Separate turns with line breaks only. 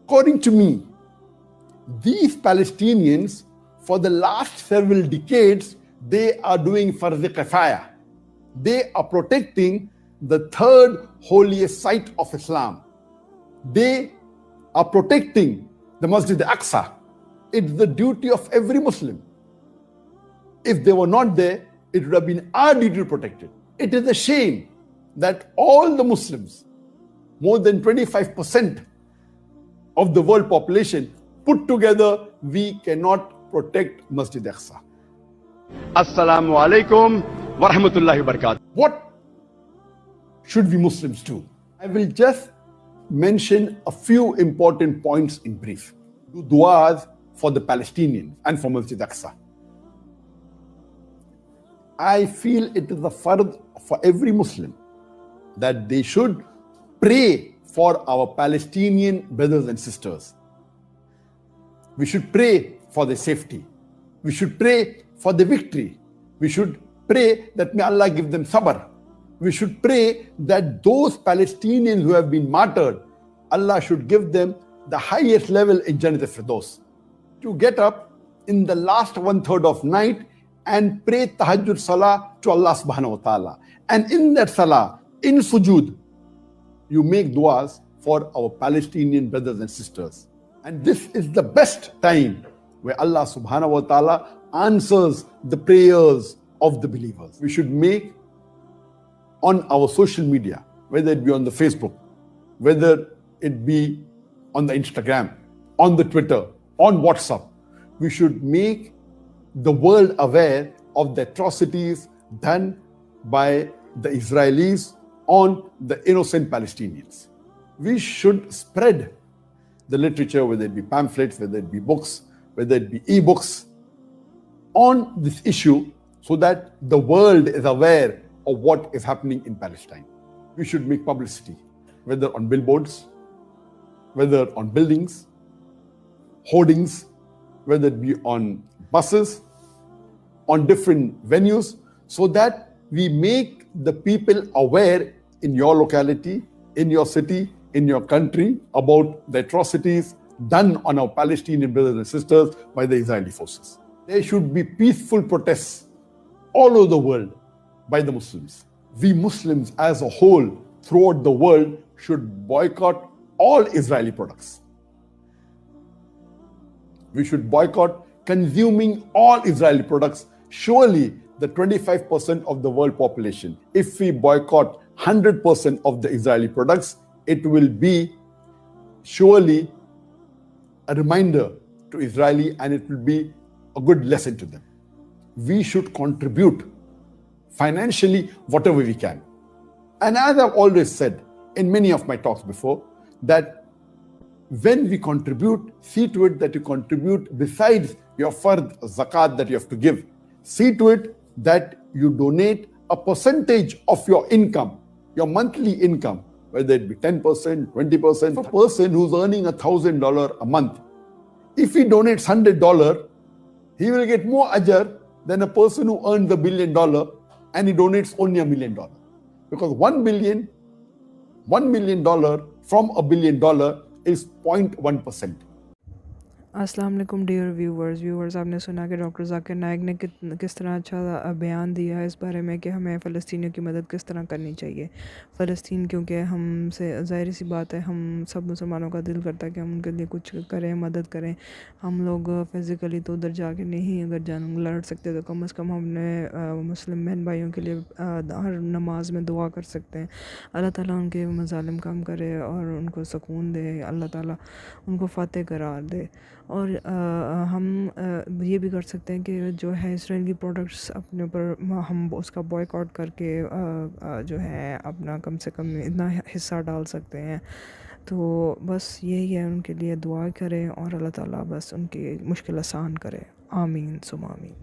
According to me, these Palestinians, for the last several decades, they are doing farz kifaya. They are protecting the third holiest site of Islam. They are protecting the Masjid al-Aqsa. It's the duty of every Muslim. If they were not there, it would have been our duty to protect it. It is a shame that all the Muslims, more than 25% of the world population, put together, we cannot protect Masjid al-Aqsa.
Assalamu alaikum wa rahmatullahi wa barakatuh.
What should we Muslims do? I will just mention a few important points in brief. Do du'as for the Palestinians and for Masjid al-Aqsa. I feel it is a fard for every Muslim that they should pray for our Palestinian brothers and sisters. We should pray for their safety. We should pray for the victory. We should pray that may Allah give them sabr. We should pray that those Palestinians who have been martyred, Allah should give them the highest level in Jannat al-Firdaus. To get up in the last 1/3 of night and pray tahajjud salah to Allah subhanahu wa ta'ala. And in that salah, in sujood, you make du'as for our Palestinian brothers and sisters. And this is the best time where Allah subhanahu wa ta'ala answers the prayers of the believers. We should make on our social media, whether it be on the Facebook, whether it be on the Instagram, on the Twitter, on WhatsApp, we should make the world aware of the atrocities done by the Israelis on the innocent Palestinians. We should spread the literature, whether it be pamphlets, whether it be books, whether it be e-books, on this issue so that the world is aware of what is happening in Palestine. We should make publicity, whether on billboards, whether on buildings, hoardings, whether it be on buses, on different venues, so that we make the people aware in your locality, in your city, in your country about the atrocities done on our Palestinian brothers and sisters by the Israeli forces. There should be peaceful protests all over the world by the Muslims. We Muslims as a whole throughout the world should boycott all Israeli products. We should boycott consuming all Israeli products. Surely the 25% of the world population, if we boycott 100% of the Israeli products, it will be surely a reminder to Israeli, and it will be a good lesson to them. We should contribute financially whatever we can. And as I've always said in many of my talks before, that when we contribute, see to it that you contribute besides your fard zakat that you have to give. See to it that you donate a percentage of your income, your monthly income, whether it be 10%, 20%. For a person who's earning $1,000 a month, if he donates $100, he will get more ajr than a person who earns $1 billion and he donates only $1 million. Because $1 million from $1 billion is 0.1%.
अस्सलाम वालेकुम dear viewers, आपने सुना कि doctor Zakir Naik ने किस तरह अच्छा बयान दिया है इस बारे में कि हमें फ़लस्तीनियों की मदद किस तरह करनी चाहिए। फ़लस्तीन क्योंकि हमसे ज़ाहिर सी बात है, हम सब मुसलमानों का दिल करता है कि हम उनके लिए कुछ करें, मदद करें। हम लोग फ़िज़िकली तो उधर जाके नहीं अगर लड़ सकते तो कम से कम हमने मुस्लिम बहन भाइयों के लिए हर नमाज में दुआ कर सकते हैं। अल्लाह ताला उनके मज़ालिम कम करे और उनको सुकून दे, अल्लाह ताला उनको फ़ातेह करार दे। और हम ये भी कर सकते हैं कि जो है इसराइल की प्रोडक्ट्स अपने ऊपर हम उसका बॉयकॉट करके जो है अपना कम से कम इतना हिस्सा डाल सकते हैं। तो बस यही है, उनके लिए दुआ करें और अल्लाह ताला बस उनकी मुश्किल आसान करे। आमीन सुम आमीन।